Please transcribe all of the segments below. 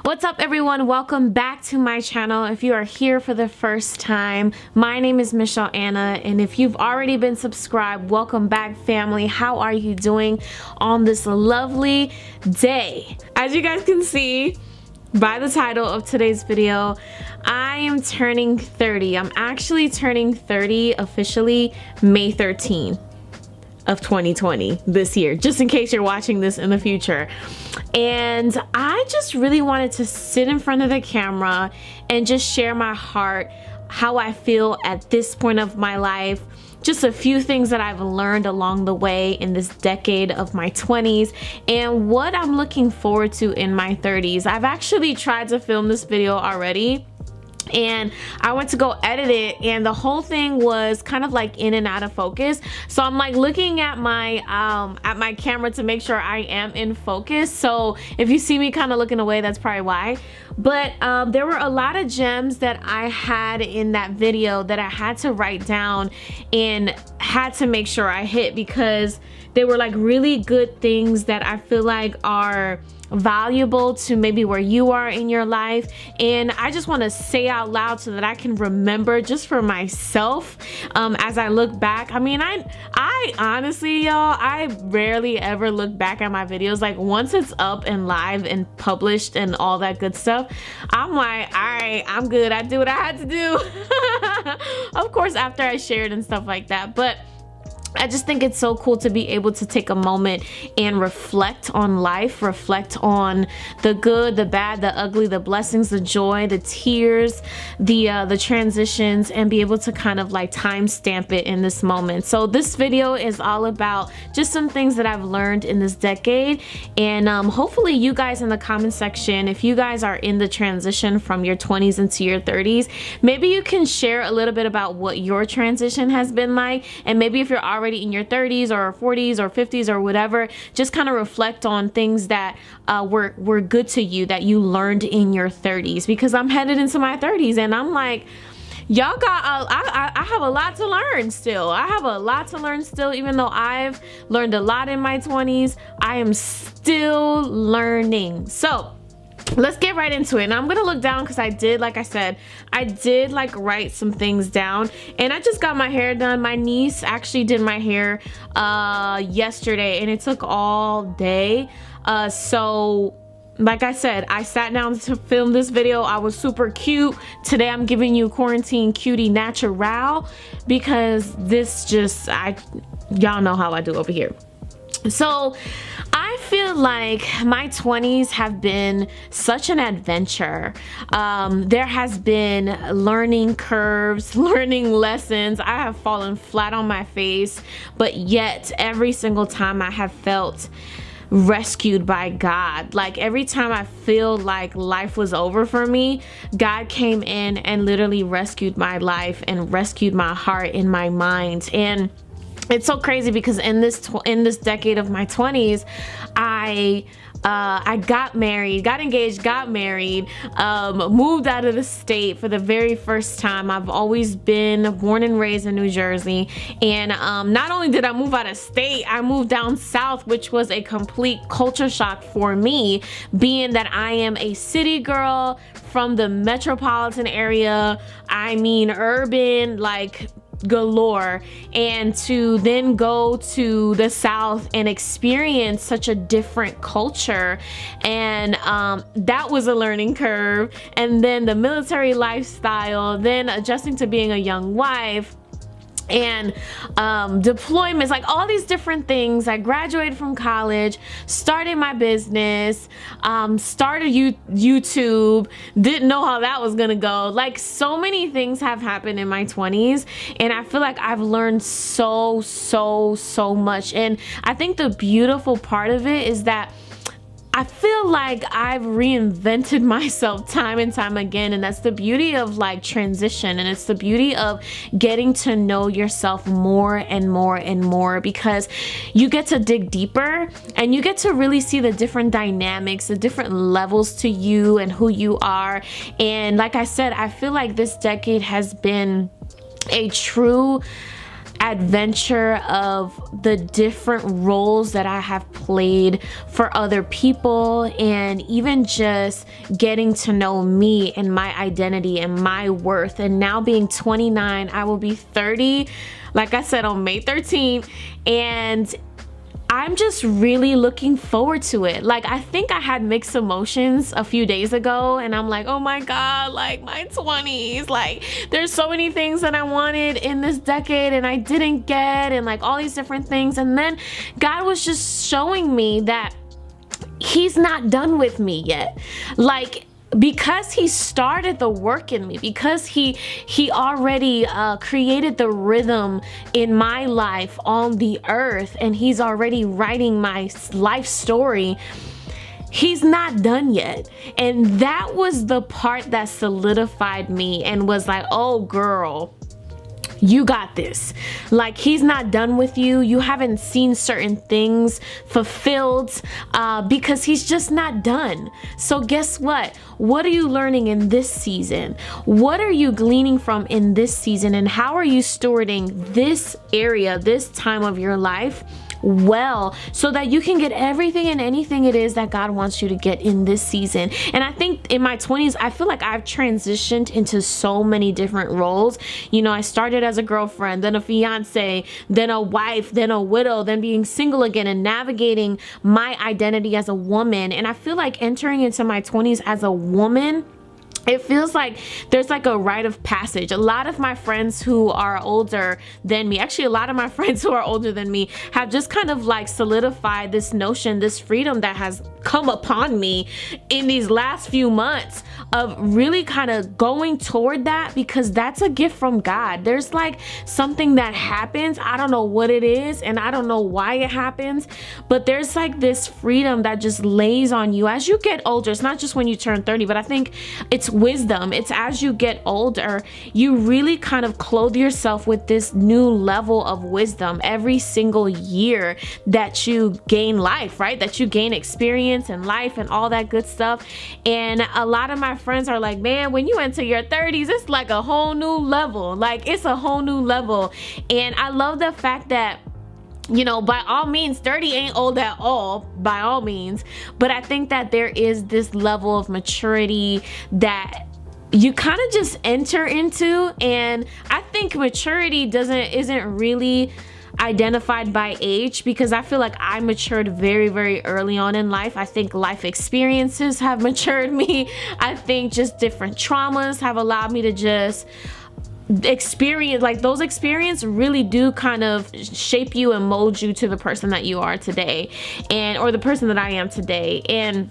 What's up everyone? Welcome back to my channel. If you are here for the first time, my name is MichelleAna, and if you've already been subscribed, welcome back family. How are you doing on this lovely day? As you guys can see by the title of today's video, I am turning 30. I'm actually turning 30 officially May 13th of 2020 this year, just in case you're watching this in the future. And I just really wanted to sit in front of the camera and just share my heart, how I feel at this point of my life, just a few things that I've learned along the way in this decade of my 20s, and what I'm looking forward to in my 30s. I've actually tried to film this video already, and I went to go edit it, and the whole thing was kind of like in and out of focus. So I'm like looking at my camera to make sure I am in focus. So if you see me kind of looking away, that's probably why. But there were a lot of gems that I had in that video that I had to write down and had to make sure I hit, because they were like really good things that I feel like are valuable to maybe where you are in your life. And I just want to say out loud so that I can remember just for myself as I look back. I mean, I honestly, y'all, I rarely ever look back at my videos. Like once it's up and live and published and all that good stuff, I'm like, all right, I'm good. I do what I had to do. Of course, after I shared and stuff like that. But I just think it's so cool to be able to take a moment and reflect on life, reflect on the good, the bad, the ugly, the blessings, the joy, the tears, the transitions, and be able to kind of like timestamp it in this moment. So this video is all about just some things that I've learned in this decade, and hopefully you guys in the comment section, if you guys are in the transition from your 20s into your 30s, maybe you can share a little bit about what your transition has been like, and maybe if you're already in your 30s or 40s or 50s or whatever, just kind of reflect on things that were good to you that you learned in your 30s, because I'm headed into my 30s and I'm like, y'all got I have a lot to learn still. I have a lot to learn still. Even though I've learned a lot in my 20s, I am still learning. So let's get right into it. And I'm gonna look down because I did, like I said, I did like write some things down, and I just got my hair done. My niece actually did my hair yesterday, and it took all day. So like I said, I sat down to film this video. I was super cute. Today I'm giving you quarantine cutie natural, because this just, y'all know how I do over here. So I feel like my 20s have been such an adventure. There has been learning curves, learning lessons. I have fallen flat on my face, but yet every single time I have felt rescued by God. Like every time I feel like life was over for me, God came in and literally rescued my life and rescued my heart and my mind. And it's so crazy because in this decade of my 20s, I got married, got engaged, got married, moved out of the state for the very first time. I've always been born and raised in New Jersey, and not only did I move out of state, I moved down south, which was a complete culture shock for me, being that I am a city girl from the metropolitan area. I mean urban, like galore, and to then go to the south and experience such a different culture, and that was a learning curve. And then the military lifestyle, then adjusting to being a young wife, and deployments, like all these different things. I graduated from college, started my business, started YouTube, didn't know how that was gonna go. Like so many things have happened in my 20s, and I feel like I've learned so much. And I think the beautiful part of it is that I feel like I've reinvented myself time and time again, and that's the beauty of like transition, and it's the beauty of getting to know yourself more and more and more, because you get to dig deeper and you get to really see the different dynamics, the different levels to you and who you are. And like I said, I feel like this decade has been a true adventure of the different roles that I have played for other people, and even just getting to know me and my identity and my worth. And now being 29, I will be 30, like I said, on May 13th, and I'm just really looking forward to it. Like, I think I had mixed emotions a few days ago, and I'm like, oh my God, like my 20s, like there's so many things that I wanted in this decade and I didn't get, and like all these different things. And then God was just showing me that He's not done with me yet. Like, because He started the work in me, because he already created the rhythm in my life on the earth, and He's already writing my life story, He's not done yet. And that was the part that solidified me and was like, oh girl, you got this. Like, He's not done with you. You haven't seen certain things fulfilled because He's just not done. So guess what? What are you learning in this season? What are you gleaning from in this season? And how are you stewarding this area, this time of your life well, so that you can get everything and anything it is that God wants you to get in this season? And I think in my 20s, I feel like I've transitioned into so many different roles. You know, I started as a girlfriend, then a fiance, then a wife, then a widow, then being single again, and navigating my identity as a woman. And I feel like entering into my 20s as a woman, it feels like there's like a rite of passage. A lot of my friends who are older than me, actually a lot of my friends who are older than me, have just kind of like solidified this notion, this freedom that has come upon me in these last few months of really kind of going toward that, because that's a gift from God. There's like something that happens, I don't know what it is and I don't know why it happens, but there's like this freedom that just lays on you as you get older. It's not just when you turn 30, but I think it's wisdom. It's as you get older, you really kind of clothe yourself with this new level of wisdom every single year that you gain life, right? That you gain experience and life and all that good stuff. And a lot of my friends are like, man, when you enter your 30s, it's like a whole new level. Like, it's a whole new level. And I love the fact that, you know, by all means, 30 ain't old at all, by all means. But I think that there is this level of maturity that you kind of just enter into. And I think maturity isn't really identified by age, because I feel like I matured very, very early on in life. I think life experiences have matured me. I think just different traumas have allowed me to just experience, like those experiences really do kind of shape you and mold you to the person that you are today, and or the person that I am today. And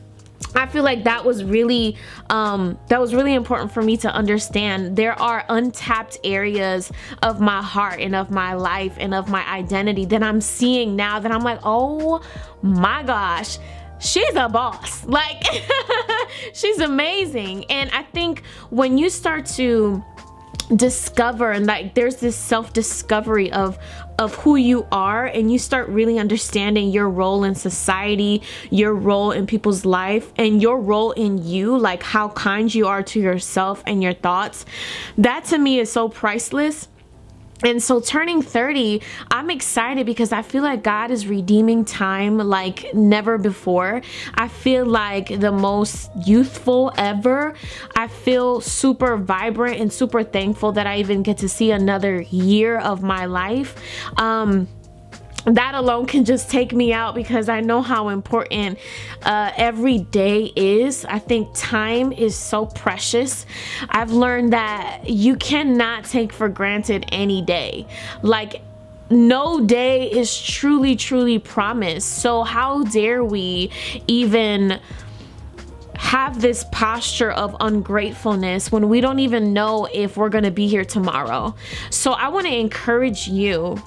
I feel like that was really important for me to understand. There are untapped areas of my heart and of my life and of my identity that I'm seeing now that I'm like, oh my gosh, she's a boss. Like she's amazing. And I think when you start to discover, and like there's this self-discovery of who you are, and you start really understanding your role in society, your role in people's life, and your role in you, like how kind you are to yourself and your thoughts, that to me is so priceless. And so turning 30, I'm excited because I feel like God is redeeming time like never before. I feel like the most youthful ever. I feel super vibrant and super thankful that I even get to see another year of my life. That alone can just take me out, because I know how important every day is. I think time is so precious. I've learned that you cannot take for granted any day. Like, no day is truly promised. So how dare we even have this posture of ungratefulness when we don't even know if we're going to be here tomorrow? So I want to encourage you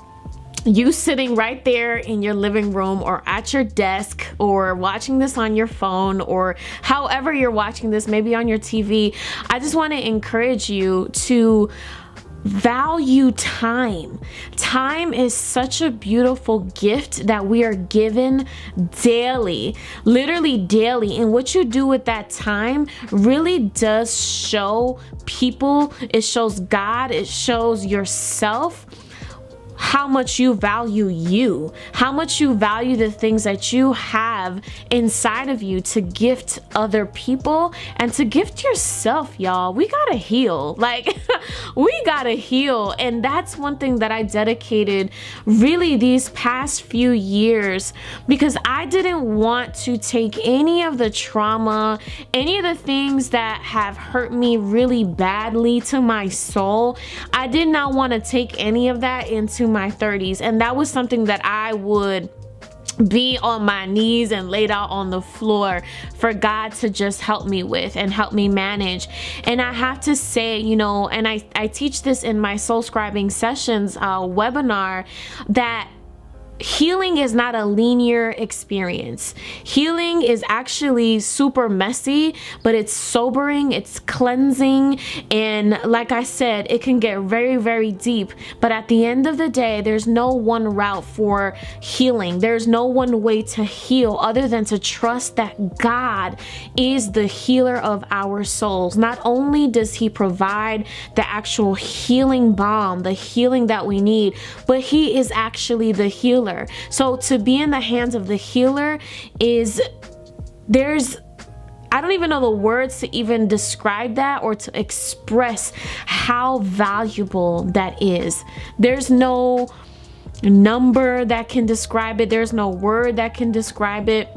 sitting right there in your living room or at your desk, or watching this on your phone, or however you're watching this, maybe on your TV. I just want to encourage you to value time. Time is such a beautiful gift that we are given daily, literally daily. And what you do with that time really does show people, it shows God, it shows yourself how much you value you, how much you value the things that you have inside of you to gift other people and to gift yourself, y'all. We gotta heal. Like, we gotta heal. And that's one thing that I dedicated really these past few years, because I didn't want to take any of the trauma, any of the things that have hurt me really badly to my soul. I did not want to take any of that into my 30s. And that was something that I would be on my knees and laid out on the floor for God to just help me with and help me manage. And I have to say, you know, and I teach this in my soul scribing sessions webinar, that healing is not a linear experience. Healing is actually super messy, but it's sobering, it's cleansing, and like I said, it can get very, very deep. But at the end of the day, there's no one route for healing. There's no one way to heal other than to trust that God is the healer of our souls. Not only does He provide the actual healing balm, the healing that we need, but He is actually the healer. So to be in the hands of the healer is, I don't even know the words to even describe that or to express how valuable that is. There's no number that can describe it. There's no word that can describe it.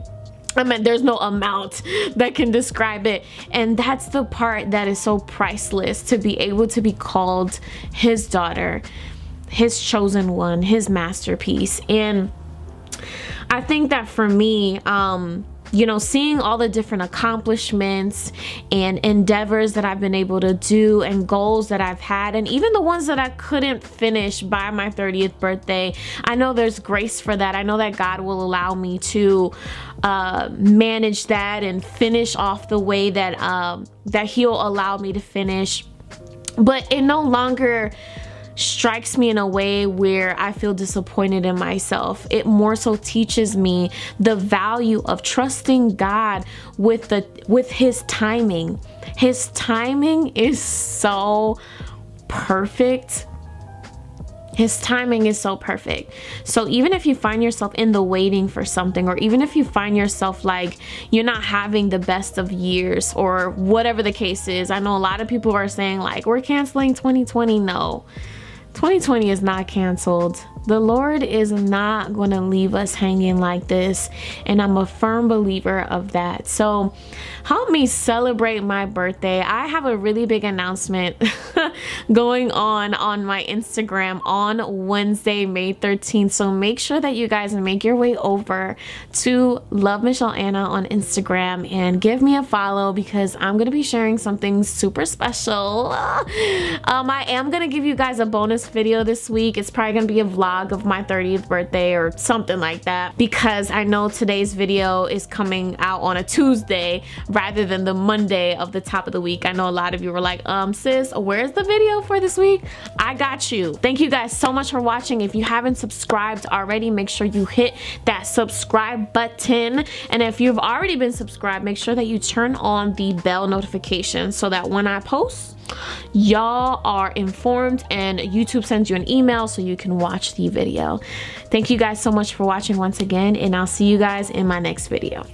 I mean, there's no amount that can describe it. And that's the part that is so priceless, to be able to be called His daughter, His chosen one, His masterpiece. And I think that for me, you know, seeing all the different accomplishments and endeavors that I've been able to do and goals that I've had, and even the ones that I couldn't finish by my 30th birthday, I know there's grace for that. I know that God will allow me to manage that and finish off the way that that He'll allow me to finish. But it no longer strikes me in a way where I feel disappointed in myself. It more so teaches me the value of trusting God with His timing. His timing is so perfect. His timing is so perfect. So even if you find yourself in the waiting for something, or even if you find yourself like you're not having the best of years, or whatever the case is, I know a lot of people are saying like, we're canceling 2020. No, 2020 is not canceled. The Lord is not going to leave us hanging like this, and I'm a firm believer of that. So help me celebrate my birthday. I have a really big announcement going on my Instagram on Wednesday, May 13th. So make sure that you guys make your way over to loveMichelleAna on Instagram and give me a follow, because I'm going to be sharing something super special. I am going to give you guys a bonus video this week. It's probably going to be a vlog of my 30th birthday or something like that, because I know today's video is coming out on a Tuesday rather than the Monday of the top of the week. I know a lot of you were like, sis, where's the video for this week? I got you. Thank you guys so much for watching. If you haven't subscribed already, make sure you hit that subscribe button. And if you've already been subscribed, make sure that you turn on the bell notification so that when I post, y'all are informed and YouTube sends you an email so you can watch the video. Thank you guys so much for watching once again, and I'll see you guys in my next video.